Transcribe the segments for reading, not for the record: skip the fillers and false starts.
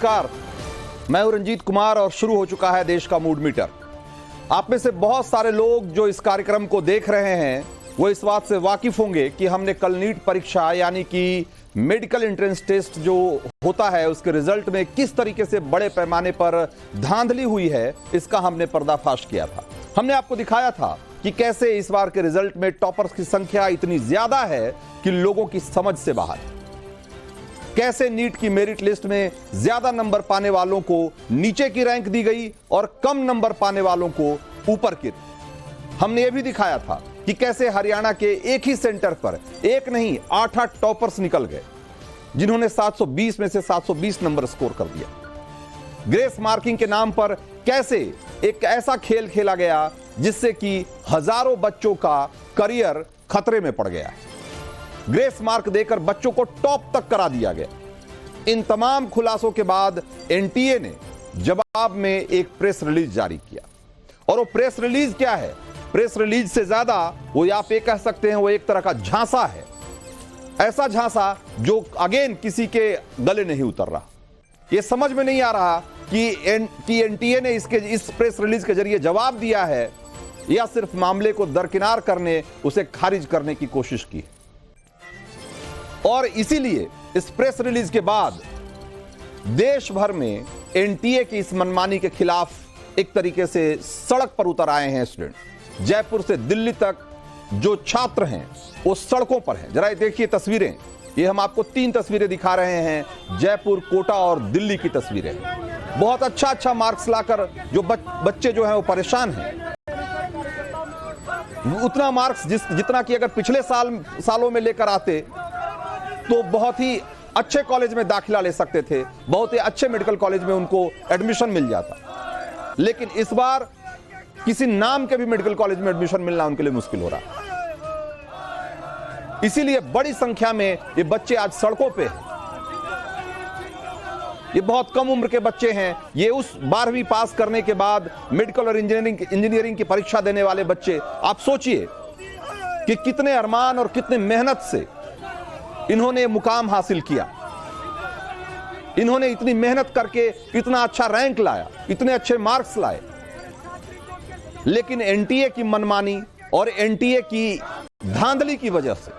नमस्कार, मैं हूं रंजीत कुमार और शुरू हो चुका है देश का मूड मीटर। आप में से बहुत सारे लोग जो इस कार्यक्रम को देख रहे हैं वो इस बात से वाकिफ होंगे कि हमने कल नीट परीक्षा यानी कि मेडिकल एंट्रेंस टेस्ट जो होता है उसके रिजल्ट में किस तरीके से बड़े पैमाने पर धांधली हुई है, इसका हमने पर्दाफाश किया था। हमने आपको दिखाया था कि कैसे इस बार के रिजल्ट में टॉपर्स की संख्या इतनी ज्यादा है कि लोगों की समझ से बाहर, कैसे नीट की मेरिट लिस्ट में ज्यादा नंबर पाने वालों को नीचे की रैंक दी गई और कम नंबर पाने वालों को ऊपर की। हमने यह भी दिखाया था कि कैसे हरियाणा के एक ही सेंटर पर एक नहीं 8 टॉपर्स निकल गए जिन्होंने 720 में से 720 नंबर स्कोर कर दिया। ग्रेस मार्किंग के नाम पर कैसे एक ऐसा खेल खेला गया जिससे कि हजारों बच्चों का करियर खतरे में पड़ गया। ग्रेस मार्क देकर बच्चों को टॉप तक करा दिया गया। इन तमाम खुलासों के बाद एनटीए ने जवाब में एक प्रेस रिलीज जारी किया और वो प्रेस रिलीज क्या है, प्रेस रिलीज से ज्यादा वो आप ये कह सकते हैं वो एक तरह का झांसा है। ऐसा झांसा जो अगेन किसी के गले नहीं उतर रहा। ये समझ में नहीं आ रहा कि एनटीए ने इस प्रेस रिलीज के जरिए जवाब दिया है या सिर्फ मामले को दरकिनार करने, उसे खारिज करने की कोशिश की। और इसीलिए इस प्रेस रिलीज के बाद देश भर में एनटीए की इस मनमानी के खिलाफ एक तरीके से सड़क पर उतर आए हैं स्टूडेंट। जयपुर से दिल्ली तक जो छात्र हैं वो सड़कों पर हैं। जरा देखिए तस्वीरें, ये हम आपको 3 तस्वीरें दिखा रहे हैं, जयपुर, कोटा और दिल्ली की तस्वीरें। बहुत अच्छा मार्क्स लाकर जो बच्चे जो हैं वो परेशान हैं। उतना मार्क्स जितना कि अगर पिछले सालों में लेकर आते तो बहुत ही अच्छे कॉलेज में दाखिला ले सकते थे, बहुत ही अच्छे मेडिकल कॉलेज में उनको एडमिशन मिल जाता। लेकिन इस बार किसी नाम के भी मेडिकल कॉलेज में एडमिशन मिलना उनके लिए मुश्किल हो रहा। इसीलिए बड़ी संख्या में ये बच्चे आज सड़कों पे हैं। ये बहुत कम उम्र के बच्चे हैं। ये उस 12वीं पास करने के बाद मेडिकल और इंजीनियरिंग की परीक्षा देने वाले बच्चे। आप सोचिए कि कितने अरमान और कितने मेहनत से इन्होंने मुकाम हासिल किया। इन्होंने इतनी मेहनत करके इतना अच्छा रैंक लाया, इतने अच्छे मार्क्स लाए, लेकिन एनटीए की मनमानी और एनटीए की धांधली की वजह से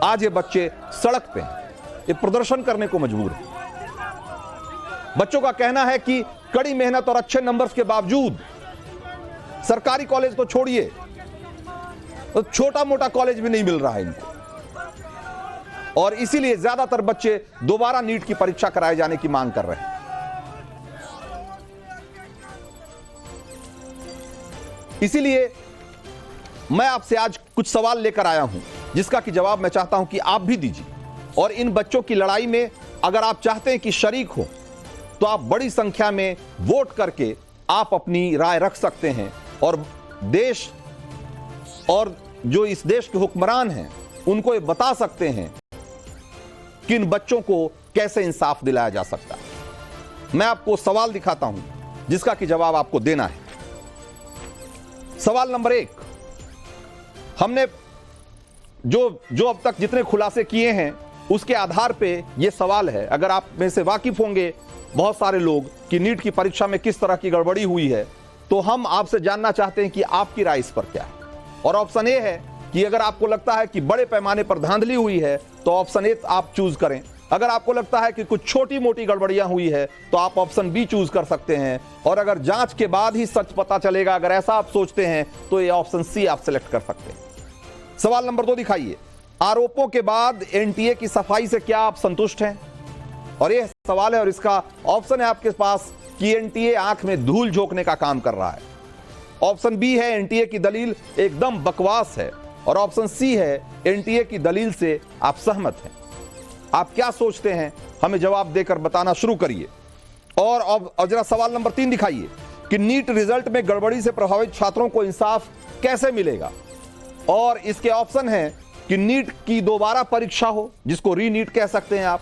आज ये बच्चे सड़क पे हैं, ये प्रदर्शन करने को मजबूर हैं। बच्चों का कहना है कि कड़ी मेहनत और अच्छे नंबर्स के बावजूद सरकारी कॉलेज तो छोड़िए, तो छोटा मोटा कॉलेज भी नहीं मिल रहा है इनको, और इसीलिए ज्यादातर बच्चे दोबारा नीट की परीक्षा कराए जाने की मांग कर रहे हैं। इसीलिए मैं आपसे आज कुछ सवाल लेकर आया हूं जिसका कि जवाब मैं चाहता हूं कि आप भी दीजिए। और इन बच्चों की लड़ाई में अगर आप चाहते हैं कि शरीक हो तो आप बड़ी संख्या में वोट करके आप अपनी राय रख सकते हैं और देश और जो इस देश के हुक्मरान हैं उनको ये बता सकते हैं कि इन बच्चों को कैसे इंसाफ दिलाया जा सकता है। मैं आपको सवाल दिखाता हूं जिसका कि जवाब आपको देना है। सवाल नंबर 1, हमने जो अब तक जितने खुलासे किए हैं उसके आधार पे यह सवाल है। अगर आप में से वाकिफ होंगे बहुत सारे लोग कि नीट की परीक्षा में किस तरह की गड़बड़ी हुई है, तो हम आपसे जानना चाहते हैं कि आपकी राय इस पर क्या है। और ऑप्शन ए है कि अगर आपको लगता है कि बड़े पैमाने पर धांधली हुई है तो ऑप्शन ए आप चूज करें। अगर आपको लगता है कि कुछ छोटी मोटी गड़बड़ियां हुई है तो आप ऑप्शन बी चूज कर सकते हैं। और अगर जांच के बाद ही सच पता चलेगा, अगर ऐसा आप सोचते हैं, तो ये ऑप्शन सी आप सिलेक्ट कर सकते हैं। सवाल नंबर 2 दिखाइए, आरोपों के बाद एनटीए की सफाई से क्या आप संतुष्ट हैं? और यह सवाल है और इसका ऑप्शन है आपके पास कि एनटीए आंख में धूल झोंकने का काम कर रहा है। ऑप्शन बी है एनटीए की दलील एकदम बकवास है और ऑप्शन सी है एनटीए की दलील से आप सहमत हैं। आप क्या सोचते हैं हमें जवाब देकर बताना शुरू करिए। और जरा सवाल नंबर 3 दिखाइए कि नीट रिजल्ट में गड़बड़ी से प्रभावित छात्रों को इंसाफ कैसे मिलेगा? और इसके ऑप्शन हैं कि नीट की दोबारा परीक्षा हो, जिसको रीनीट कह सकते हैं आप।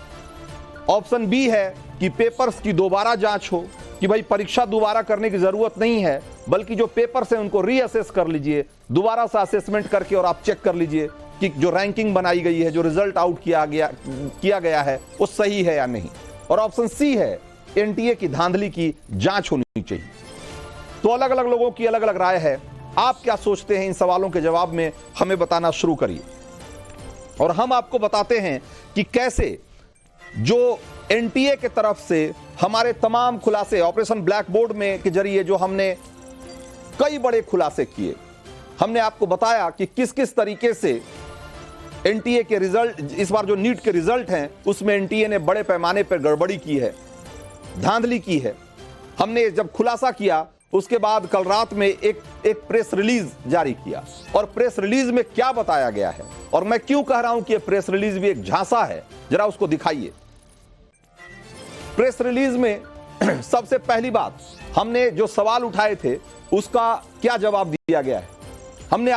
ऑप्शन बी है कि पेपर्स की दोबारा जांच हो, कि भाई परीक्षा दोबारा करने की जरूरत नहीं है, बल्कि जो पेपर्स हैं उनको रीअसेस कर लीजिए, दोबारा से असेसमेंट करके और आप चेक कर लीजिए कि जो रैंकिंग बनाई गई है, जो रिजल्ट आउट किया गया है वो सही है या नहीं। और ऑप्शन सी है एनटीए की धांधली की जांच होनी चाहिए। तो अलग अलग लोगों की अलग अलग राय है। आप क्या सोचते हैं इन सवालों के जवाब में हमें बताना शुरू करिए, और हम आपको बताते हैं कि कैसे जो एनटीए के तरफ से हमारे तमाम खुलासे ऑपरेशन ब्लैक बोर्ड में के जरिए जो हमने कई बड़े खुलासे किए, हमने आपको बताया कि किस किस तरीके से एनटीए के रिजल्ट, इस बार जो नीट के रिजल्ट हैं उसमें एनटीए ने बड़े पैमाने पर गड़बड़ी की है, धांधली की है। हमने जब खुलासा किया उसके बाद कल रात में एक प्रेस रिलीज जारी किया, और प्रेस रिलीज में क्या बताया गया है, और मैं क्यों कह रहा हूं कि यह प्रेस रिलीज भी एक झांसा है, जरा उसको दिखाइए। प्रेस रिलीज में सबसे पहली बात, हमने जो सवाल उठाए थे उसका क्या जवाब दिया गया है। हमने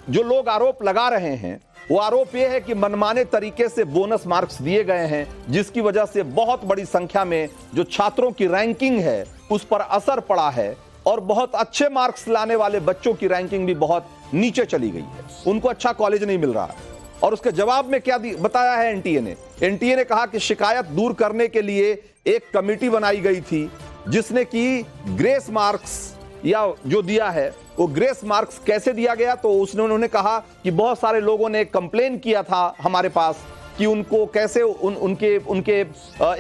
जो लोग आरोप लगा रहे हैं वो आरोप यह है कि मनमाने तरीके से बोनस मार्क्स दिए गए हैं, जिसकी वजह से बहुत बड़ी संख्या में जो छात्रों की रैंकिंग है उस पर असर पड़ा है, और बहुत अच्छे मार्क्स लाने वाले बच्चों की रैंकिंग भी बहुत नीचे चली गई है, उनको अच्छा कॉलेज नहीं मिल रहा है। और उसके जवाब में क्या बताया है एनटीए ने कहा कि शिकायत दूर करने के लिए एक कमेटी बनाई गई थी, जिसने कि ग्रेस मार्क्स या जो दिया है वो ग्रेस मार्क्स कैसे दिया गया, तो उन्होंने कहा कि बहुत सारे लोगों ने कंप्लेन किया था हमारे पास कि उनको कैसे उनके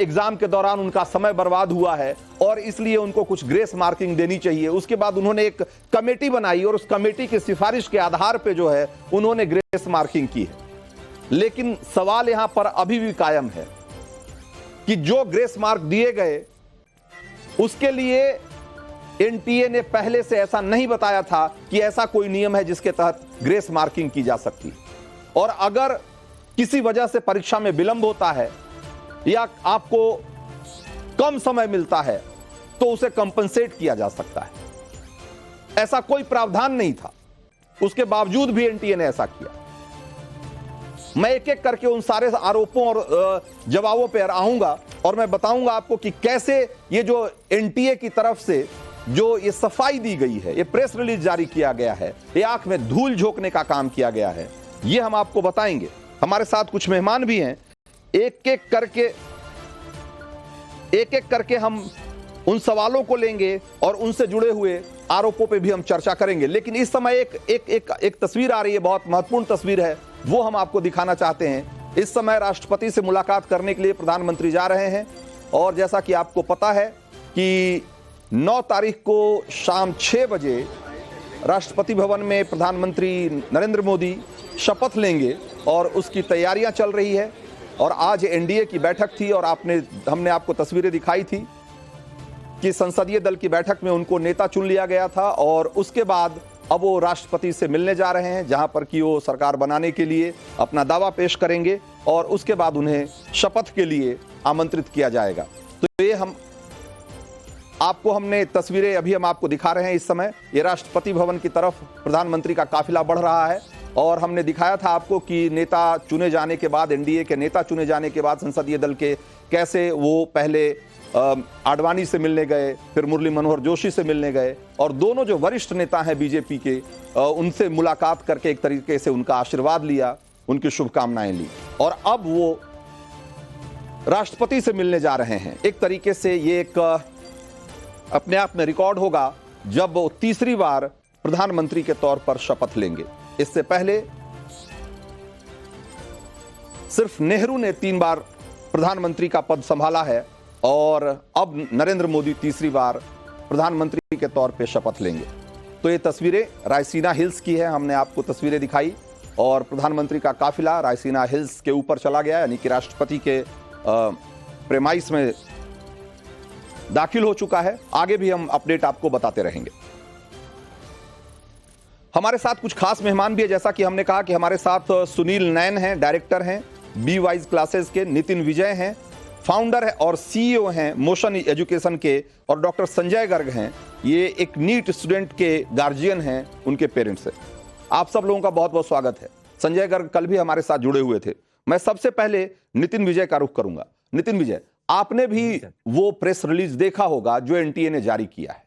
एग्जाम के दौरान उनका समय बर्बाद हुआ है, और इसलिए उनको कुछ ग्रेस मार्किंग देनी चाहिए। उसके बाद उन्होंने एक कमेटी बनाई और उस कमेटी की सिफारिश के आधार पे जो है उन्होंने ग्रेस मार्किंग की है। लेकिन सवाल यहां पर अभी भी कायम है कि जो ग्रेस मार्क दिए गए उसके लिए एनटीए ने पहले से ऐसा नहीं बताया था कि ऐसा कोई नियम है जिसके तहत ग्रेस मार्किंग की जा सकती है, और अगर किसी वजह से परीक्षा में विलंब होता है या आपको कम समय मिलता है तो उसे कंपनसेट किया जा सकता है। ऐसा कोई प्रावधान नहीं था, उसके बावजूद भी एनटीए ने ऐसा किया। मैं एक एक करके उन सारे आरोपों और जवाबों पर आऊंगा और मैं बताऊंगा आपको कि कैसे ये जो एनटीए की तरफ से जो ये सफाई दी गई है, ये प्रेस रिलीज जारी किया गया है, ये आंख में धूल झोंकने का काम किया गया है, ये हम आपको बताएंगे। हमारे साथ कुछ मेहमान भी हैं, एक एक करके हम उन सवालों को लेंगे और उनसे जुड़े हुए आरोपों पे भी हम चर्चा करेंगे। लेकिन इस समय एक तस्वीर आ रही है, बहुत महत्वपूर्ण तस्वीर है, वो हम आपको दिखाना चाहते हैं। इस समय राष्ट्रपति से मुलाकात करने के लिए प्रधानमंत्री जा रहे हैं, और जैसा कि आपको पता है कि 9 तारीख को शाम 6 बजे राष्ट्रपति भवन में प्रधानमंत्री नरेंद्र मोदी शपथ लेंगे और उसकी तैयारियां चल रही है। और आज एनडीए की बैठक थी और हमने आपको तस्वीरें दिखाई थी कि संसदीय दल की बैठक में उनको नेता चुन लिया गया था, और उसके बाद अब वो राष्ट्रपति से मिलने जा रहे हैं, जहां पर कि वो सरकार बनाने के लिए अपना दावा पेश करेंगे, और उसके बाद उन्हें शपथ के लिए आमंत्रित किया जाएगा। तो ये हमने तस्वीरें अभी हम आपको दिखा रहे हैं। इस समय ये राष्ट्रपति भवन की तरफ प्रधानमंत्री का काफिला बढ़ रहा है, और हमने दिखाया था आपको कि नेता चुने जाने के बाद, एनडीए के नेता चुने जाने के बाद संसदीय दल के, कैसे वो पहले आडवाणी से मिलने गए, फिर मुरली मनोहर जोशी से मिलने गए, और दोनों जो वरिष्ठ नेता हैं बीजेपी के, उनसे मुलाकात करके एक तरीके से उनका आशीर्वाद लिया, उनकी शुभकामनाएं ली, और अब वो राष्ट्रपति से मिलने जा रहे हैं। एक तरीके से ये एक अपने आप में रिकॉर्ड होगा जब वो तीसरी बार प्रधानमंत्री के तौर पर शपथ लेंगे। इससे पहले सिर्फ नेहरू ने 3 बार प्रधानमंत्री का पद संभाला है, और अब नरेंद्र मोदी तीसरी बार प्रधानमंत्री के तौर पे शपथ लेंगे। तो ये तस्वीरें रायसीना हिल्स की है, हमने आपको तस्वीरें दिखाई, और प्रधानमंत्री का काफिला रायसीना हिल्स के ऊपर चला गया, यानी कि राष्ट्रपति के प्रेमाइस में दाखिल हो चुका है। आगे भी हम अपडेट आपको बताते रहेंगे। हमारे साथ कुछ खास मेहमान भी है, जैसा कि हमने कहा कि हमारे साथ सुनील नैन हैं, डायरेक्टर हैं बी वाइज क्लासेस के, नितिन विजय हैं, फाउंडर है और सीईओ हैं मोशन एजुकेशन के, और डॉक्टर संजय गर्ग हैं, ये एक नीट स्टूडेंट के गार्जियन हैं, उनके पेरेंट्स हैं। आप सब लोगों का बहुत बहुत स्वागत है। संजय गर्ग कल भी हमारे साथ जुड़े हुए थे। मैं सबसे पहले नितिन विजय का रुख करूंगा। नितिन विजय, आपने भी वो प्रेस रिलीज देखा होगा जो एनटीए ने जारी किया है,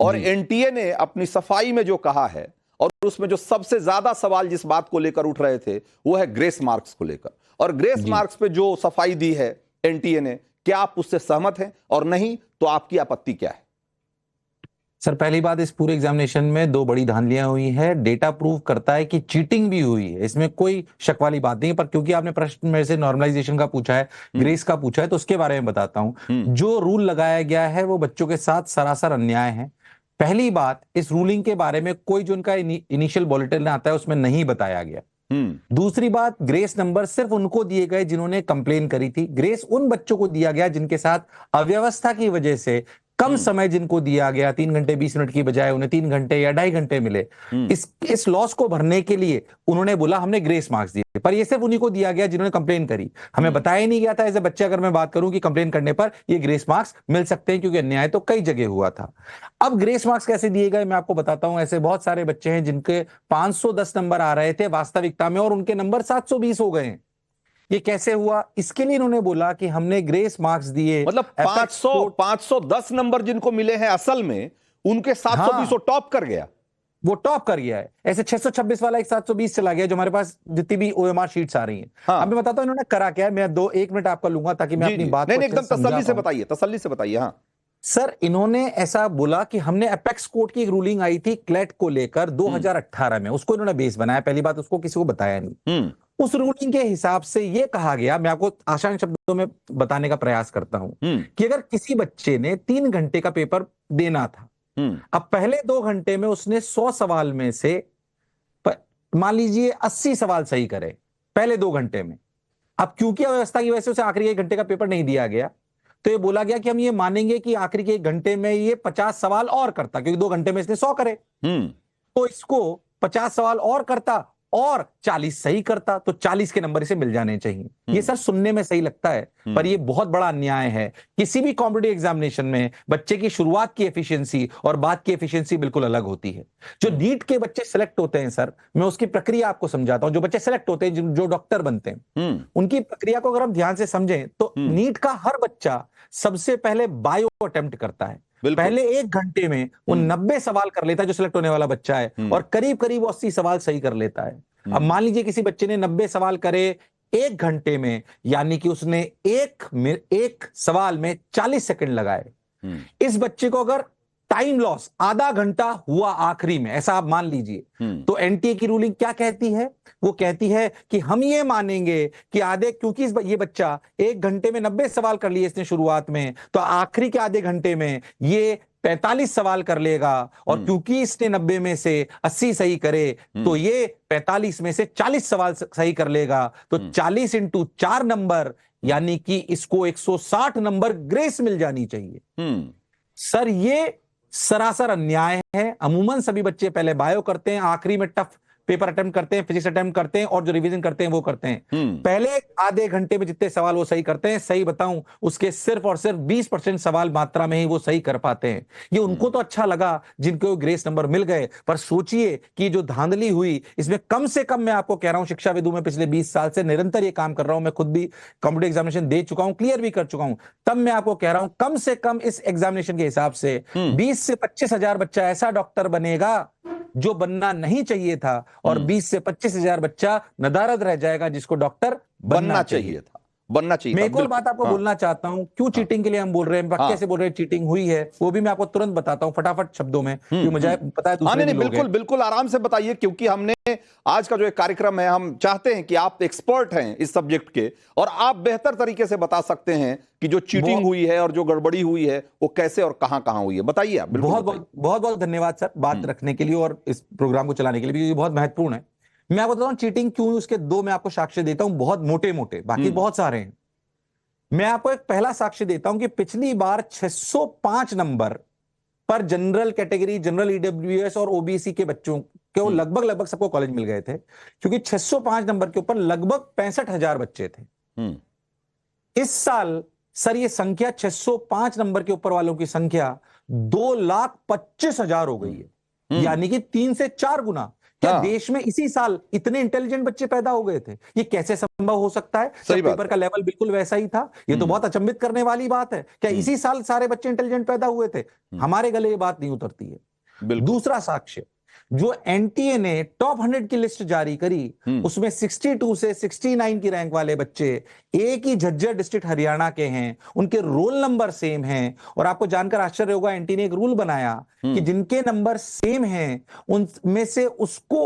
और एनटीए ने अपनी सफाई में जो कहा है, और उसमें जो सबसे ज्यादा सवाल जिस बात को लेकर उठ रहे थे वो है ग्रेस मार्क्स को लेकर। और ग्रेस मार्क्स पे जो सफाई दी है एनटीए ने, क्या आप उससे सहमत हैं, और नहीं तो आपकी आपत्ति क्या है? सर, पहली बात, इस पूरे एग्जामिनेशन में दो बड़ी धांधलियां हुई है। डेटा प्रूव करता है कि चीटिंग भी हुई है, इसमें कोई शक वाली बात नहीं है। पर क्योंकि आपने प्रश्न मेरे से नॉर्मलाइजेशन का पूछा है, ग्रेस का पूछा है, तो उसके बारे में बताता हूं। जो रूल लगाया गया है वो बच्चों के साथ सरासर अन्याय है। पहली बात, इस रूलिंग के बारे में कोई जो उनका इनिशियल बुलेटिन आता है उसमें नहीं बताया गया। दूसरी बात, ग्रेस नंबर सिर्फ उनको दिए गए जिन्होंने कंप्लेन करी थी। ग्रेस उन बच्चों को दिया गया जिनके साथ अव्यवस्था की वजह से कम समय जिनको दिया गया, 3 घंटे 20 मिनट की बजाय उन्हें 3 घंटे या 2.5 घंटे मिले। इस लॉस को भरने के लिए उन्होंने बोला हमने ग्रेस मार्क्स दिए, पर ये सिर्फ उन्हीं को दिया गया जिन्होंने कंप्लेन करी। हमें बताया ही नहीं गया था एज ए बच्चे, अगर मैं बात करूं, कि कंप्लेन करने पर ये ग्रेस मार्क्स मिल सकते हैं, क्योंकि अन्याय तो कई जगह हुआ था। अब ग्रेस मार्क्स कैसे दिए गए मैं आपको बताता हूं। ऐसे बहुत सारे बच्चे हैं जिनके 510 नंबर आ रहे थे वास्तविकता में, और उनके नंबर 720 हो गए हैं। ये कैसे हुआ? इसके लिए इन्होंने बोला कि हमने ग्रेस मार्क्स दिए। मतलब 510 नंबर जिनको मिले हैं असल में, उनके 720 टॉप कर गया। वो टॉप कर गया है। ऐसे 626 वाला एक 720 चला गया, जो हमारे पास जितनी भी ओएमआर शीट्स आ रही हैं। अब मैं बताता हूं इन्होंने करा क्या है। मैं 1 मिनट आपका लूंगा ताकि मैं अपनी बात नहीं, एकदम तसल्ली से बताइए। हाँ सर, इन्होंने ऐसा बोला कि हमने एपेक्स कोर्ट की एक रूलिंग आई थी क्लेट को लेकर 2018 में, उसको इन्होंने बेस बनाया। पहली बात, उसको किसी को बताया नहीं। उस रूलिंग के हिसाब से यह कहा गया, मैं आपको आसान शब्दों में बताने का प्रयास करता हूं, कि अगर किसी बच्चे ने 3 घंटे का पेपर देना था, अब पहले 2 घंटे में उसने 100 सवाल में से मान लीजिए 80 सवाल सही करे पहले 2 घंटे में। अब क्योंकि अव्यवस्था की वजह से उसे आखिरी 1 घंटे का पेपर नहीं दिया गया, तो ये बोला गया कि हम ये मानेंगे कि आखिरी के 1 घंटे में ये 50 सवाल और करता, क्योंकि 2 घंटे में इसने 100 करे, तो इसको 50 सवाल और करता और 40 सही करता, तो 40 के नंबर इसे मिल जाने चाहिए। ये सर सुनने में सही लगता है, पर ये बहुत बड़ा अन्याय है। किसी भी कॉम्पिटिटिव एग्जामिनेशन में बच्चे की शुरुआत की एफिशिएंसी और बाद की एफिशिएंसी बिल्कुल अलग होती है। जो नीट के बच्चे सेलेक्ट होते हैं सर, मैं उसकी प्रक्रिया आपको समझाता हूं। जो बच्चे सेलेक्ट होते हैं, जो डॉक्टर बनते हैं, उनकी प्रक्रिया को अगर हम ध्यान से समझें तो नीट का हर बच्चा सबसे पहले बायो अटेम्प्ट करता है। पहले 1 घंटे में वो 90 सवाल कर लेता है जो सिलेक्ट होने वाला बच्चा है, और करीब करीब वो 80 सवाल सही कर लेता है। अब मान लीजिए किसी बच्चे ने 90 सवाल करे 1 घंटे में, यानी कि उसने एक सवाल में 40 सेकंड लगाए। इस बच्चे को अगर टाइम लॉस आधा घंटा हुआ आखिरी में, ऐसा आप मान लीजिए, तो एनटीए की रूलिंग क्या कहती है? वो कहती है कि हम ये मानेंगे कि क्योंकि ये बच्चा 1 घंटे में 90 सवाल कर लिए इसने शुरुआत में, तो आखिरी के आधे घंटे में ये 45 सवाल कर लेगा, और क्योंकि इसने 90 में से 80 सही करे, तो ये 45 में से 40 सवाल सही कर लेगा। तो 40 इंटू 4 नंबर, यानी कि इसको 160 नंबर ग्रेस मिल जानी चाहिए। सर, ये सरासर अन्याय है। अमूमन सभी बच्चे पहले बायो करते हैं, आखिरी में टफ पेपर अटेम्प्ट करते हैं, फिजिक्स अटेम्प्ट करते हैं, और जो रिवीजन करते हैं वो करते हैं। पहले आधे घंटे में जितने सवाल वो सही करते हैं, सही बताऊं, उसके सिर्फ और सिर्फ 20% सवाल मात्रा में ही वो सही कर पाते हैं। ये उनको तो अच्छा लगा जिनको ग्रेस नंबर मिल गए, पर सोचिए कि जो धांधली हुई इसमें कम से कम, मैं आपको कह रहा हूं, शिक्षाविदों में पिछले 20 साल से निरंतर ये काम कर रहा हूं। मैं खुद भी कॉम्पिटिटिव एग्जामिनेशन दे चुका हूं, क्लियर भी कर चुका हूं। तब मैं आपको कह रहा हूं, कम से कम इस एग्जामिनेशन के हिसाब से 20 से 25 हजार बच्चा ऐसा डॉक्टर बनेगा जो बनना नहीं चाहिए था, और 20 से 25 हजार बच्चा नदारद रह जाएगा जिसको डॉक्टर बनना चाहिए था। मैं एक और बात आपको बोलना चाहता हूं, क्यों चीटिंग के लिए हम बोल रहे हैं, कैसे बोल रहे हैं चीटिंग हुई है, वो भी मैं आपको तुरंत बताता हूं फटाफट शब्दों में, क्योंकि मुझे पता है दूसरे नहीं, बिल्कुल बिल्कुल आराम से बताइए, क्योंकि हमने आज का जो एक कार्यक्रम है, हम चाहते हैं कि आप एक्सपर्ट हैं इस सब्जेक्ट के, और आप बेहतर तरीके से बता सकते हैं कि जो चीटिंग हुई है और जो गड़बड़ी हुई है वो कैसे और कहां हुई है। बताइए आप। बहुत धन्यवाद सर बात रखने के लिए और इस प्रोग्राम को चलाने के लिए, क्योंकि बहुत महत्वपूर्ण है। मैं आपको बताता हूं चीटिंग क्यों, उसके 2 मैं आपको साक्ष्य देता हूं, बहुत मोटे मोटे, बाकी बहुत सारे हैं। मैं आपको एक पहला साक्ष्य देता हूं कि पिछली बार 605 नंबर पर जनरल कैटेगरी, जनरल ईडब्ल्यूएस और ओबीसी के बच्चों को लगभग सबको कॉलेज मिल गए थे, क्योंकि 605 नंबर के ऊपर लगभग 65,000 बच्चे थे। इस साल सर ये संख्या 605 नंबर के ऊपर वालों की संख्या 2,25,000 हो गई है, यानी कि 3 से 4 गुना। क्या देश में इसी साल इतने इंटेलिजेंट बच्चे पैदा हो गए थे? ये कैसे संभव हो सकता है? पेपर का लेवल बिल्कुल वैसा ही था। ये तो बहुत अचंभित करने वाली बात है। क्या इसी साल सारे बच्चे इंटेलिजेंट पैदा हुए थे? हमारे गले ये बात नहीं उतरती है। दूसरा साक्ष्य, जो एनटीए ने टॉप 100 की लिस्ट जारी करी, उसमें 62 से 69 की रैंक वाले बच्चे एक ही झज्जर डिस्ट्रिक्ट हरियाणा के हैं, उनके रोल नंबर सेम हैं। और आपको जानकर आश्चर्य होगा, एनटीए ने एक रूल बनाया कि जिनके नंबर सेम हैं उनमें से उसको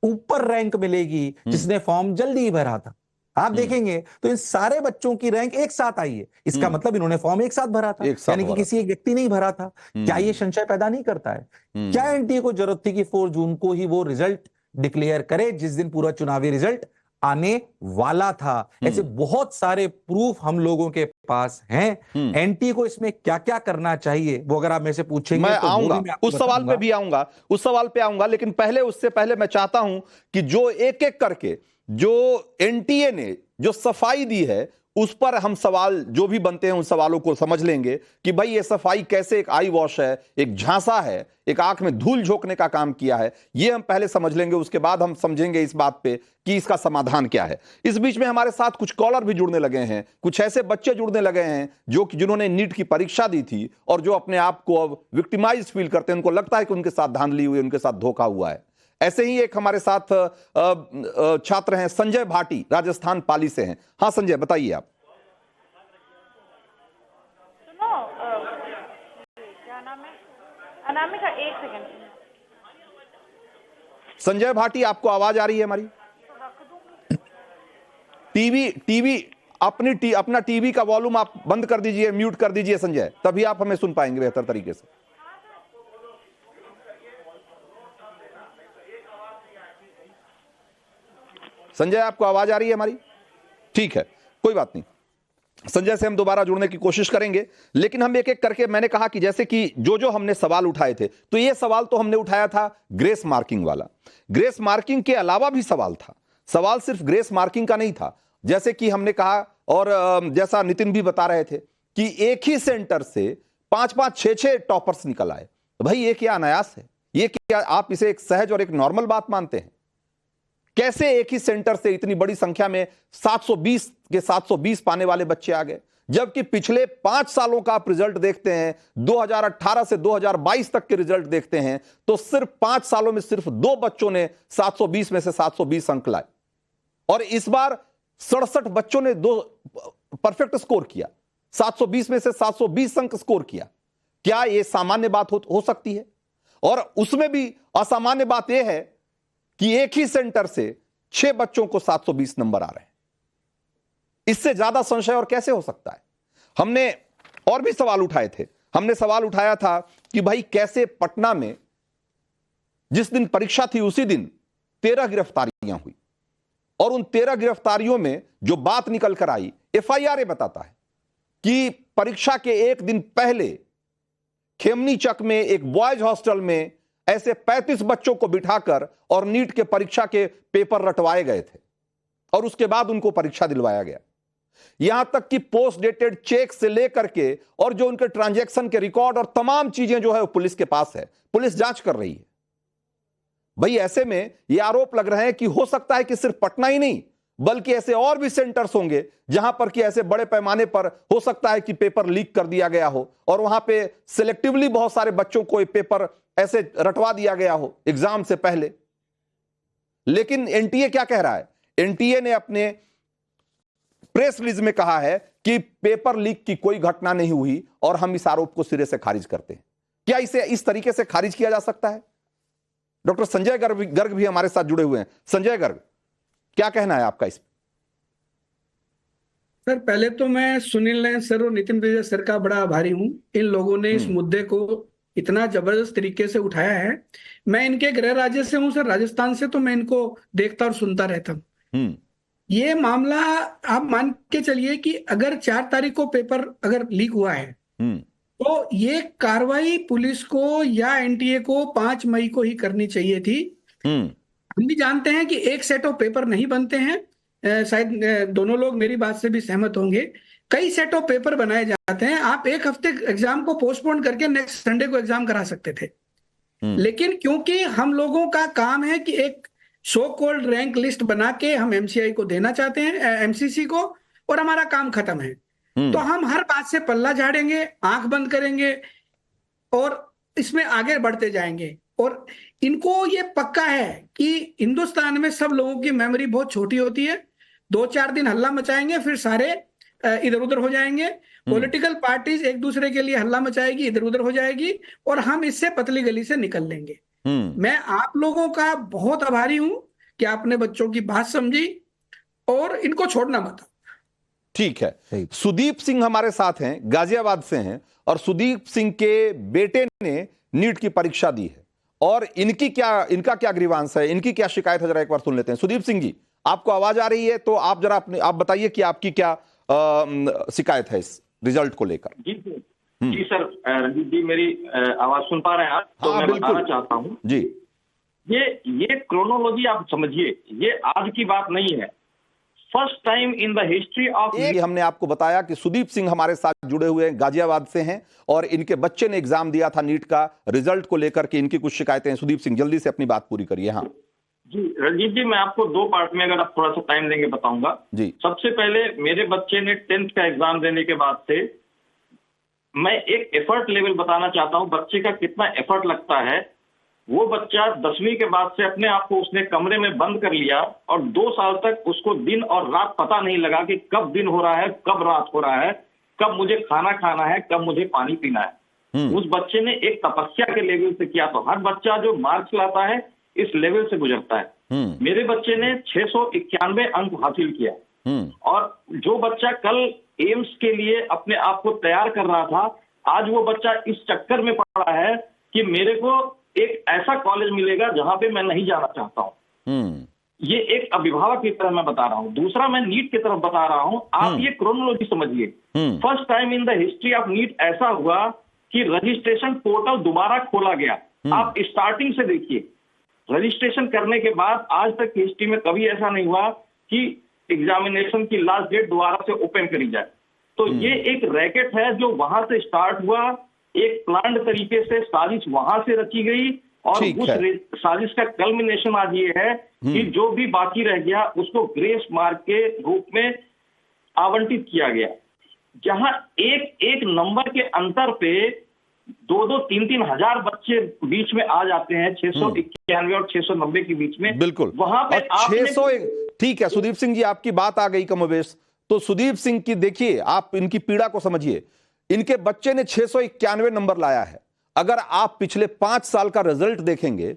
ऊपर रैंक मिलेगी जिसने फॉर्म जल्दी ही भरा था। आप देखेंगे तो इन सारे बच्चों की रैंक एक साथ आई है। इसका मतलब इन्होंने फॉर्म एक साथ भरा था, यानी कि किसी एक व्यक्ति नहीं भरा था। क्या ये संशय पैदा नहीं करता है? क्या एनटीए को जरूरत थी कि 4 जून को ही वो रिजल्ट डिक्लेयर करे जिस दिन पूरा चुनावी रिजल्ट आने वाला था? ऐसे बहुत सारे प्रूफ हम लोगों के पास हैं। एनटीए को इसमें क्या क्या करना चाहिए वो अगर आप मेरे से पूछेंगे मैं तो आऊंगा, उस सवाल पे भी आऊंगा, उस सवाल पे आऊंगा, लेकिन पहले उससे पहले मैं चाहता हूं कि जो एक एक करके जो एनटीए ने जो सफाई दी है उस पर हम सवाल जो भी बनते हैं उन सवालों को समझ लेंगे कि भाई ये सफाई कैसे एक आई वॉश है, एक झांसा है, एक आंख में धूल झोंकने का काम किया है, ये हम पहले समझ लेंगे। उसके बाद हम समझेंगे इस बात पे कि इसका समाधान क्या है। इस बीच में हमारे साथ कुछ कॉलर भी जुड़ने लगे हैं, कुछ ऐसे बच्चे जुड़ने लगे हैं जो जिन्होंने नीट की परीक्षा दी थी और जो अपने आप को अब विक्टिमाइज फील करते हैं, उनको लगता है कि उनके साथ धांधली हुई, उनके साथ धोखा हुआ है। ऐसे ही एक हमारे साथ छात्र हैं संजय भाटी, राजस्थान पाली से हैं। हाँ संजय, बताइए आप। सुनो, क्या नाम है? अनामिका, एक सेकंड। संजय भाटी, आपको आवाज आ रही है हमारी? टीवी अपना टीवी का वॉल्यूम आप बंद कर दीजिए, म्यूट कर दीजिए संजय, तभी आप हमें सुन पाएंगे बेहतर तरीके से। संजय, आपको आवाज आ रही है हमारी? ठीक है, कोई बात नहीं, संजय से हम दोबारा जुड़ने की कोशिश करेंगे। लेकिन हम एक एक करके, मैंने कहा कि जैसे कि जो हमने सवाल उठाए थे, तो ये सवाल तो हमने उठाया था ग्रेस मार्किंग वाला। ग्रेस मार्किंग के अलावा भी सवाल था। सवाल सिर्फ ग्रेस मार्किंग का नहीं था, जैसे कि हमने कहा और जैसा नितिन भी बता रहे थे कि एक ही सेंटर से 5-5, 6-6 टॉपर्स निकल आए। तो भाई ये क्या अनायास है? ये क्या आप इसे एक सहज और एक नॉर्मल बात मानते हैं? कैसे एक ही सेंटर से इतनी बड़ी संख्या में 720 के 720 पाने वाले बच्चे आ गए? जबकि पिछले 5 सालों का आप रिजल्ट देखते हैं, 2018 से 2022 तक के रिजल्ट देखते हैं, तो सिर्फ 5 सालों में सिर्फ 2 बच्चों ने 720 में से 720 अंक लाए। और इस बार 67 बच्चों ने 2 परफेक्ट स्कोर किया, 720 में से 720 अंक स्कोर किया। क्या यह सामान्य बात हो सकती है? और उसमें भी असामान्य बात यह है कि एक ही सेंटर से 6 बच्चों को 720 नंबर आ रहे हैं। इससे ज्यादा संशय और कैसे हो सकता है? हमने और भी सवाल उठाए थे। हमने सवाल उठाया था कि भाई कैसे पटना में जिस दिन परीक्षा थी उसी दिन 13 गिरफ्तारियां हुई, और उन 13 गिरफ्तारियों में जो बात निकल कर आई, एफआईआर बताता है कि परीक्षा के एक दिन पहले खेमनी चक में एक बॉयज हॉस्टल में ऐसे 35 बच्चों को बिठाकर और नीट के परीक्षा के पेपर रटवाए गए थे और उसके बाद उनको परीक्षा दिलवाया गया। यहां तक कि पोस्ट डेटेड चेक से लेकर के और जो उनके ट्रांजैक्शन के रिकॉर्ड और तमाम चीजें जो है वो पुलिस के पास है, पुलिस जांच कर रही है। भाई ऐसे में ये आरोप लग रहे हैं कि हो सकता है कि सिर्फ पटना ही नहीं बल्कि ऐसे और भी सेंटर्स होंगे जहां पर कि ऐसे बड़े पैमाने पर हो सकता है कि पेपर लीक कर दिया गया हो और वहां पे सिलेक्टिवली बहुत सारे बच्चों को पेपर ऐसे रटवा दिया गया हो एग्जाम से पहले। लेकिन एनटीए क्या कह रहा है? एनटीए ने अपने प्रेस रिलीज में कहा है कि पेपर लीक की कोई घटना नहीं हुई और हम इस आरोप को सिरे से खारिज करते हैं। क्या इसे इस तरीके से खारिज किया जा सकता है? डॉक्टर संजय गर्ग भी हमारे साथ जुड़े हुए हैं। संजय गर्ग, क्या कहना है आपका इस? सर, पहले तो मैं सुनील नयन सर और नितिन विजय सर का बड़ा आभारी हूं। इन लोगों ने इस मुद्दे को इतना जबरदस्त तरीके से उठाया है। मैं इनके गृह राज्य से हूं सर, राजस्थान से, तो मैं इनको देखता और सुनता रहता हूं। ये मामला आप मान के चलिए कि अगर 4 तारीख को पेपर अगर लीक हुआ है तो ये कार्रवाई पुलिस को या एनटीए को 5 मई को ही करनी चाहिए थी। हम भी जानते हैं कि एक सेट ऑफ पेपर नहीं बनते हैं, शायद दोनों लोग मेरी बात से भी सहमत होंगे। कई सेट ऑफ पेपर बनाए जाते हैं। आप एक हफ्ते एग्जाम को पोस्टपोन करके नेक्स्ट संडे को एग्जाम करा सकते थे। लेकिन क्योंकि हम लोगों का काम है कि एक सो कॉल्ड रैंक लिस्ट बना के हम एमसीआई को देना चाहते हैं, एमसीसी को, और हमारा काम खत्म है, तो हम हर बात से पल्ला झाड़ेंगे, आंख बंद करेंगे और इसमें आगे बढ़ते जाएंगे। और इनको ये पक्का है कि हिंदुस्तान में सब लोगों की मेमोरी बहुत छोटी होती है। 2-4 दिन हल्ला मचाएंगे, फिर सारे इधर उधर हो जाएंगे। पॉलिटिकल पार्टीज एक दूसरे के लिए हल्ला मचाएगी, इधर उधर हो जाएगी, और हम इससे पतली गली से निकल लेंगे। मैं आप लोगों का बहुत आभारी हूं कि आपने बच्चों की बात समझी और इनको छोड़ना मत। ठीक है, सुदीप सिंह हमारे साथ हैं, गाजियाबाद से हैं, और सुदीप सिंह के बेटे ने नीट की परीक्षा दी है और इनका क्या ग्रीवांस है, इनकी क्या शिकायत है, जरा एक बार सुन लेते हैं। सुदीप सिंह जी, आपको आवाज आ रही है तो आप जरा आप बताइए कि आपकी क्या शिकायत है इस रिजल्ट को लेकर। जी सर, रंजीत जी मेरी आवाज सुन पा रहे हैं आप? तो मैं बताना चाहता हूँ जी, ये क्रोनोलॉजी आप समझिए, ये आज की बात नहीं है। First time in the history of, हमने आपको बताया कि सुदीप सिंह हमारे साथ जुड़े हुए हैं, गाजियाबाद से हैं, और इनके बच्चे ने एग्जाम दिया था नीट का, रिजल्ट को लेकर के इनकी कुछ शिकायतें हैं। सुदीप सिंह, जल्दी से अपनी बात पूरी करिए। हाँ जी रंजीत जी, मैं आपको 2 पार्ट में, अगर आप थोड़ा सा टाइम देंगे, बताऊंगा जी। सबसे पहले मेरे बच्चे ने 10th का एग्जाम देने के बाद से मैं एक एफर्ट लेवल बताना चाहता हूं, बच्चे का कितना एफर्ट लगता है। वो बच्चा 10वीं के बाद से अपने आप को उसने कमरे में बंद कर लिया और 2 साल तक उसको दिन और रात पता नहीं लगा कि कब दिन हो रहा है, कब रात हो रहा है, कब मुझे खाना खाना है, कब मुझे पानी पीना है। उस बच्चे ने एक तपस्या के लेवल से किया। तो हर बच्चा जो मार्क्स लाता है इस लेवल से गुजरता है। मेरे बच्चे ने 691 अंक हासिल किया, और जो बच्चा कल एम्स के लिए अपने आप को तैयार कर रहा था, आज वो बच्चा इस चक्कर में पड़ा है कि मेरे को एक ऐसा कॉलेज मिलेगा जहां पे मैं नहीं जाना चाहता हूं। ये एक अभिभावक की तरह मैं बता रहा हूं। दूसरा, मैं नीट की तरफ बता रहा हूं, आप ये क्रोनोलॉजी समझिए। First time in the history of NEET ऐसा हुआ कि रजिस्ट्रेशन पोर्टल दोबारा खोला गया। आप स्टार्टिंग से देखिए, रजिस्ट्रेशन करने के बाद आज तक की हिस्ट्री में कभी ऐसा नहीं हुआ कि एग्जामिनेशन की लास्ट डेट दोबारा से ओपन करी जाए। तो ये एक रैकेट है जो वहां से स्टार्ट हुआ, एक प्लान्ड तरीके से साजिश वहां से रची गई, और उस साजिश का कल्मिनेशन आज ये है कि जो भी बाकी रह गया उसको ग्रेस मार्क के रूप में आवंटित किया गया, जहां एक एक नंबर के अंतर पे 2-2, 3-3 हजार बच्चे बीच में आ जाते हैं, 691 और 690 के बीच में। बिल्कुल, वहां पे 600। ठीक है सुदीप सिंह जी, आपकी बात आ गई कमोबेश। तो सुदीप सिंह की देखिए, आप इनकी पीड़ा को समझिए। इनके बच्चे ने 691 नंबर लाया है। अगर आप पिछले 5 साल का रिजल्ट देखेंगे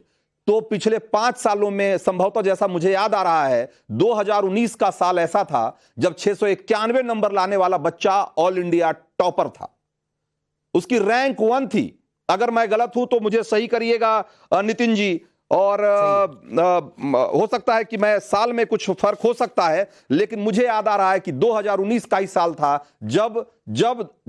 तो पिछले 5 सालों में संभवतः, जैसा मुझे याद आ रहा है, 2019 का साल ऐसा था जब 691 नंबर लाने वाला बच्चा ऑल इंडिया टॉपर था। उसकी रैंक 1 थी। अगर मैं गलत हूं तो मुझे सही करिएगा नितिन जी, और हो सकता है कि मैं साल में कुछ फर्क हो सकता है, लेकिन मुझे याद आ रहा है कि 2019 का ही साल था जब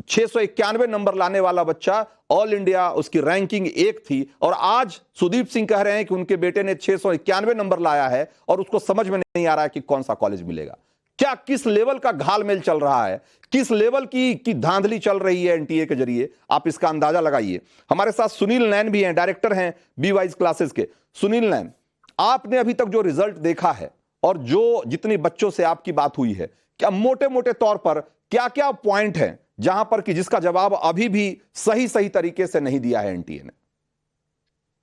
691 नंबर लाने वाला बच्चा ऑल इंडिया, उसकी रैंकिंग 1 थी। और आज सुदीप सिंह कह रहे हैं कि उनके बेटे ने 691 नंबर लाया है और उसको समझ में नहीं आ रहा है कि कौन सा कॉलेज मिलेगा। क्या, किस लेवल का घालमेल चल रहा है, किस लेवल की धांधली चल रही है एनटीए के जरिए, आप इसका अंदाजा लगाइए। हमारे साथ सुनील नैन भी हैं, डायरेक्टर हैं बीवाइज क्लासेस के। सुनील नैन, आपने अभी तक जो रिजल्ट देखा है और जितने बच्चों से आपकी बात हुई है, क्या मोटे मोटे तौर पर क्या क्या पॉइंट हैं जहां पर कि जिसका जवाब अभी भी सही तरीके से नहीं दिया है एनटीए ने?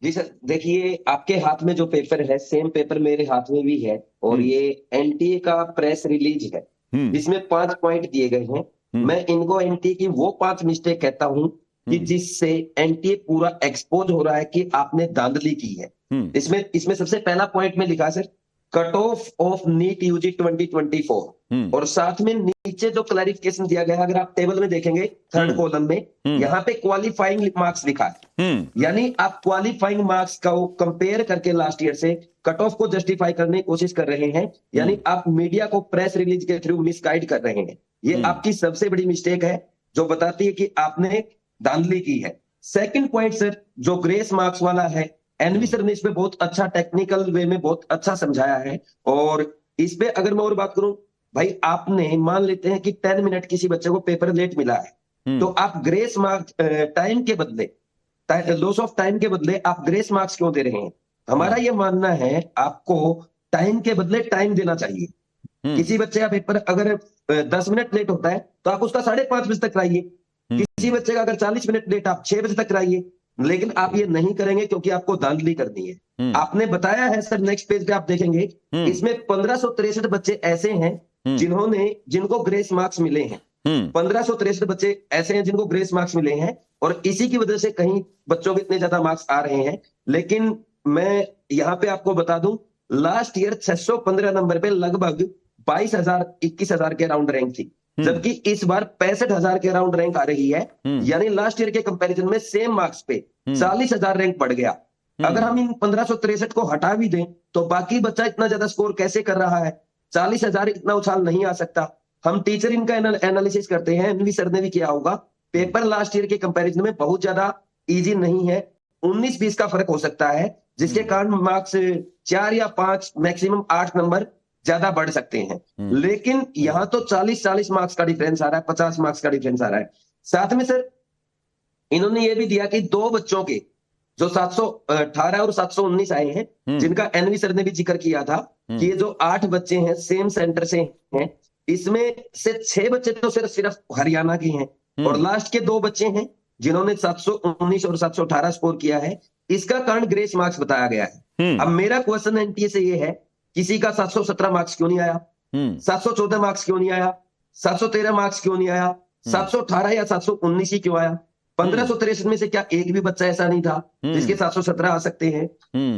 जी सर, देखिए आपके हाथ में जो पेपर है, सेम पेपर मेरे हाथ में भी है, और ये एनटीए का प्रेस रिलीज है, जिसमें 5 पॉइंट दिए गए हैं। मैं इनको एनटीए की वो 5 मिस्टेक कहता हूं कि जिससे एनटीए पूरा एक्सपोज हो रहा है कि आपने धांधली की है। इसमें सबसे पहला पॉइंट में लिखा sir, cut off of NEET UG 2024, और साथ में नीचे जो क्लैरिफिकेशन दिया गया है, अगर आप टेबल में देखेंगे 3rd कॉलम में, यहाँ पे क्वालिफाइंग मार्क्स लिखा है। यानी आप क्वालिफाइंग मार्क्स का कंपेयर करके लास्ट ईयर से कट ऑफ को जस्टिफाई करने की कोशिश कर रहे हैं। यानी आप मीडिया को प्रेस रिलीज के थ्रू मिसगाइड कर रहे हैं। ये आपकी सबसे बड़ी मिस्टेक है जो बताती है कि आपने धांधली की है। सेकंड पॉइंट सर, जो ग्रेस मार्क्स वाला है, एनवी सर ने इसमें बहुत अच्छा टेक्निकल वे में बहुत अच्छा समझाया है। और इस पे अगर मैं और बात करूं, भाई आपने मान लेते हैं कि 10 मिनट किसी बच्चे को पेपर लेट मिला है, तो आप ग्रेस मार्क्स टाइम के बदले, लॉस ऑफ टाइम के बदले आप ग्रेस मार्क्स क्यों दे रहे हैं? हमारा ये मानना है आपको टाइम के बदले टाइम देना चाहिए। किसी बच्चे का पेपर अगर 10 मिनट लेट होता है तो आप उसका 5:30 बजे तक कराइए। किसी बच्चे का अगर 40 मिनट लेट आप 6 बजे तक कराइए। लेकिन आप ये नहीं करेंगे क्योंकि आपको धांधली करनी है। आपने बताया है सर, नेक्स्ट पेज पे आप देखेंगे, इसमें 1563 बच्चे ऐसे हैं जिनको ग्रेस मार्क्स मिले हैं। 1563 बच्चे ऐसे हैं जिनको ग्रेस मार्क्स मिले हैं, और इसी की वजह से कहीं बच्चों के इतने ज्यादा मार्क्स आ रहे हैं। लेकिन मैं यहाँ पे आपको बता दूं, लास्ट ईयर 615 नंबर पे लगभग 22,000-21,000 के अराउंड रैंक थी, जबकि इस बार 65,000 के अराउंड रैंक आ रही है। यानी लास्ट ईयर के कंपैरिजन में सेम मार्क्स पे 40,000 रैंक बढ़ गया। अगर हम इन 1563 को हटा भी दें तो बाकी बच्चा इतना ज्यादा स्कोर कैसे कर रहा है? 40,000 इतना उछाल नहीं आ सकता। हम टीचर इनका एनालिसिस करते हैं, एनवी सर ने भी किया होगा। पेपर लास्ट ईयर के कंपैरिजन में बहुत ज्यादा इजी नहीं है, 19-20 का फर्क हो सकता है, जिसके कारण मार्क्स 4 या 5 मैक्सिमम 8 नंबर ज्यादा बढ़ सकते हैं। लेकिन यहाँ तो 40 मार्क्स का डिफरेंस आ रहा है, 50 मार्क्स का डिफरेंस आ रहा है। साथ में सर इन्होंने ये भी दिया कि 2 बच्चों के जो 718 और 719 आए हैं, जिनका एनवी सर ने भी जिक्र किया था कि ये जो 8 बच्चे हैं सेम सेंटर से हैं, इसमें से 6 बच्चे तो सिर्फ हरियाणा के हैं, और लास्ट के 2 बच्चे हैं जिन्होंने 719 और 718 स्कोर किया है। इसका कारण ग्रेस मार्क्स बताया गया है। अब मेरा क्वेश्चन एनटीए से ये है, किसी का 717 मार्क्स क्यों नहीं आया? 714 मार्क्स क्यों नहीं आया? 713 मार्क्स क्यों नहीं आया? 718 या 719 ही क्यों आया? 1563 में से क्या एक भी बच्चा ऐसा नहीं था जिसके 717 आ सकते हैं?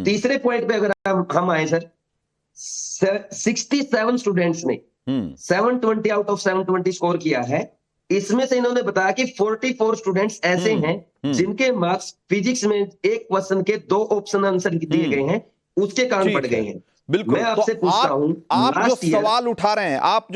तीसरे पॉइंट पे अगर हम आए सर, 67 स्टूडेंट्स ने 720 आउट ऑफ 720 स्कोर किया है। इसमें से इन्होंने बताया कि 44 स्टूडेंट्स ऐसे हैं जिनके मार्क्स फिजिक्स में एक क्वेश्चन के 2 ऑप्शन आंसर दिए गए हैं, उसके कारण बढ़ गए हैं। बिल्कुल। मैं आपसे पूछता हूं, आप जो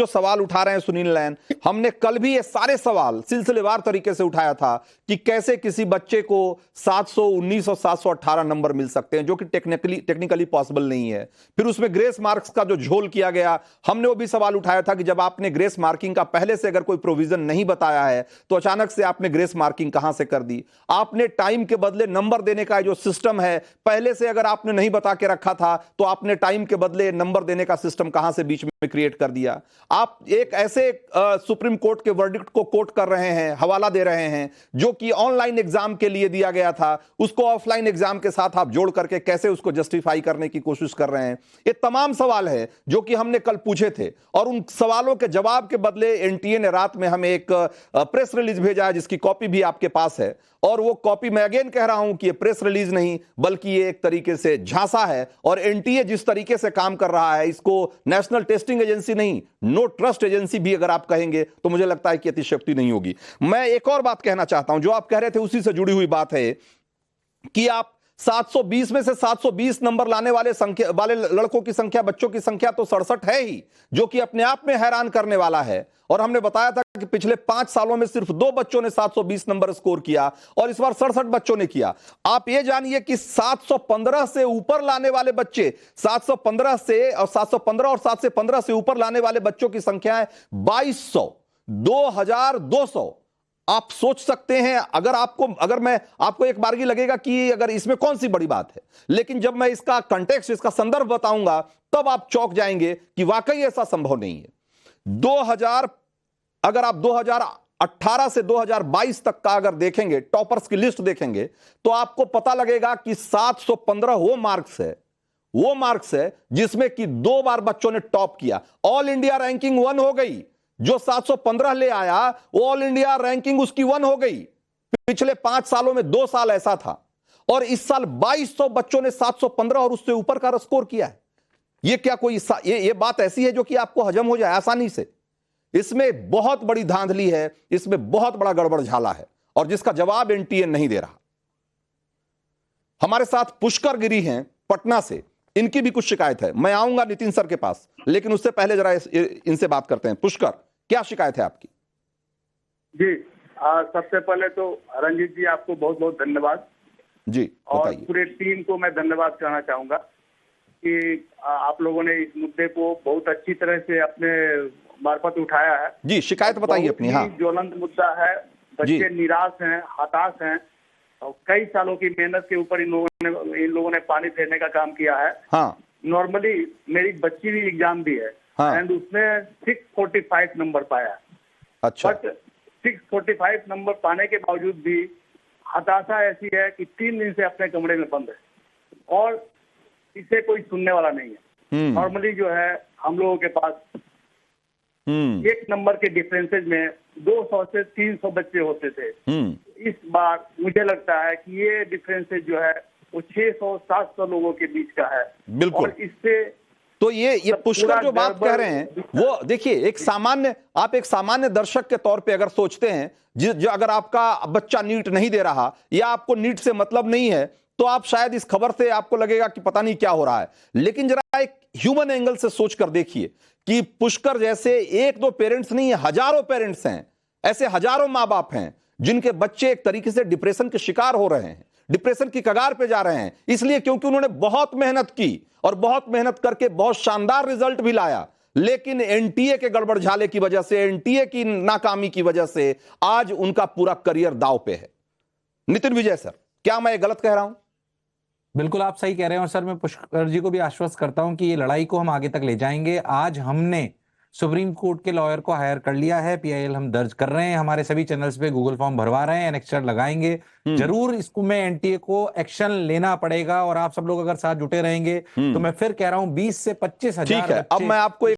सवाल उठा रहे हैं सुनील नयन, हमने कल भी ये सारे सवाल सिलसिलेवार तरीके से उठाया था कि कैसे किसी बच्चे को 719 और 718 नंबर मिल सकते हैं, जो कि टेक्निकली पॉसिबल नहीं है। फिर उसमें ग्रेस मार्क्स का जो झोल किया गया, हमने वो भी सवाल उठाया था कि जब आपने ग्रेस मार्किंग का पहले से अगर कोई प्रोविजन नहीं बताया है तो अचानक से आपने ग्रेस मार्किंग कहां से कर दी? आपने टाइम के बदले नंबर देने का जो सिस्टम है, पहले से अगर आपने नहीं बता के रखा था तो आपने टाइम के बदले नंबर देने का सिस्टम कहां से बीच में क्रिएट कर दिया? आप एक ऐसे सुप्रीम कोर्ट के वर्डिक्ट को कोट कर रहे हैं, हवाला दे रहे हैं, जो कि ऑनलाइन एग्जाम के लिए दिया गया था, उसको ऑफलाइन एग्जाम के साथ आप जोड़ करके कैसे उसको जस्टिफाई करने की कोशिश कर रहे हैं? ये तमाम सवाल है जो कि हमने कल पूछे थे, और उन सवालों के जवाब के बदले एनटीए ने रात में हमें एक प्रेस रिलीज भेजा है, जिसकी कॉपी भी आपके पास है। और वो कॉपी, मैं अगेन कह रहा हूं कि ये प्रेस रिलीज नहीं बल्कि ये एक तरीके से झांसा है, और एनटीए जिस तरीके से काम कर रहा है, इसको नेशनल टेस्टिंग एजेंसी नहीं, नो ट्रस्ट एजेंसी भी अगर आप कहेंगे तो मुझे लगता है कि अतिशयोक्ति नहीं होगी। मैं एक और बात कहना चाहता हूं, जो आप कह रहे थे उसी से जुड़ी हुई बात है कि आप 720 में से 720 नंबर लाने वाले लड़कों की संख्या, बच्चों की संख्या तो 67 है ही, जो कि अपने आप में हैरान करने वाला है। और हमने बताया था कि पिछले 5 सालों में सिर्फ 2 बच्चों ने 720 नंबर स्कोर किया, और इस बार 67 बच्चों ने किया। आप ये जानिए कि 715 से ऊपर लाने वाले बच्चे, 715 से और 715 और 7 से 15 से ऊपर लाने वाले बच्चों की संख्या है 2200, 2200। आप सोच सकते हैं, अगर मैं आपको एक बारगी लगेगा कि अगर इसमें कौन सी बड़ी बात है, लेकिन जब मैं इसका कंटेक्स्ट, इसका संदर्भ बताऊंगा, तब आप चौंक जाएंगे कि वाकई ऐसा संभव नहीं है। अगर आप 2018 से 2022 तक का अगर देखेंगे, टॉपर्स की लिस्ट देखेंगे, तो आपको पता लगेगा कि 715 वो मार्क्स है जिसमें कि 2 बार बच्चों ने टॉप किया। ऑल इंडिया रैंकिंग 1 हो गई, जो 715 ले आया वो ऑल इंडिया रैंकिंग उसकी 1 हो गई। पिछले 5 सालों में 2 साल ऐसा था, और इस साल 2200 बच्चों ने 715 और उससे ऊपर का स्कोर किया है। ये क्या कोई ये बात ऐसी है जो कि आपको हजम हो जाए आसानी से? इसमें बहुत बड़ी धांधली है, इसमें बहुत बड़ा गड़बड़ झाला है, और जिसका जवाब एनटीए नहीं दे रहा। हमारे साथ पुष्कर गिरी हैं पटना से, इनकी भी कुछ शिकायत है। मैं आऊंगा नितिन सर के पास, लेकिन उससे पहले जरा इनसे बात करते हैं। पुष्कर, क्या शिकायत है आपकी? जी, सबसे पहले तो रंजीत जी आपको बहुत बहुत धन्यवाद जी, और पूरे टीम को मैं धन्यवाद कहना चाहूंगा कि आप लोगों ने इस मुद्दे को बहुत अच्छी तरह से अपने मार्फत उठाया है। जी, शिकायत बताइए अपनी। हाँ, ज्वलंत मुद्दा है, बच्चे निराश हैं, हताश हैं, और कई सालों की मेहनत के ऊपर इन लोगों ने पानी फेरने का काम किया है। हाँ, नॉर्मली मेरी बच्ची भी एग्जाम दी है, हाँ, एंड उसने 645 नंबर पाया। अच्छा, बट 645 नंबर पाने के बावजूद भी हताशा ऐसी है कि 3 दिन से अपने कमरे में बंद है और इसे कोई सुनने वाला नहीं है। नॉर्मली जो है हम लोगों के पास 1 नंबर के डिफरेंसेज में 200 से 300 बच्चे होते थे। इस बार मुझे लगता है कि ये डिफरेंसेज जो है वो 600-700 लोगों के बीच का है। बिल्कुल। और इससे तो ये पुष्कर जो बात कह रहे हैं वो देखिए, आप एक सामान्य दर्शक के तौर पे अगर सोचते हैं, जो अगर आपका बच्चा नीट नहीं दे रहा या आपको नीट से मतलब नहीं है, तो आप शायद इस खबर से आपको लगेगा कि पता नहीं क्या हो रहा है। लेकिन जरा एक ह्यूमन एंगल से सोचकर देखिए कि पुष्कर जैसे 1-2 पेरेंट्स नहीं, हजारों पेरेंट्स हैं, ऐसे हजारों मां बाप हैं जिनके बच्चे एक तरीके से डिप्रेशन के शिकार हो रहे हैं, डिप्रेशन की कगार पे जा रहे हैं, इसलिए क्योंकि उन्होंने बहुत मेहनत की और बहुत मेहनत करके बहुत शानदार रिजल्ट भी लाया, लेकिन एनटीए के गड़बड़ झाले की वजह से, एनटीए की नाकामी की वजह से आज उनका पूरा करियर दांव पे है। नितिन विजय सर, क्या मैं गलत कह रहा हूं? बिल्कुल आप सही कह रहे हैं। और सर मैं पुष्कर जी को भी आश्वस्त करता हूं कि ये लड़ाई को हम आगे तक ले जाएंगे। आज हमने सुप्रीम कोर्ट के लॉयर को हायर कर लिया है, पीआईएल हम दर्ज कर रहे हैं, हमारे सभी चैनल्स पे गूगल फॉर्म भरवा रहे हैं, एनेक्स्चर लगाएंगे। जरूर इसको में एनटीए को एक्शन लेना पड़ेगा और आप सब लोग अगर साथ जुटे रहेंगे तो मैं फिर कह रहा हूं 20 से 25 हजार। ठीक है, अब मैं आपको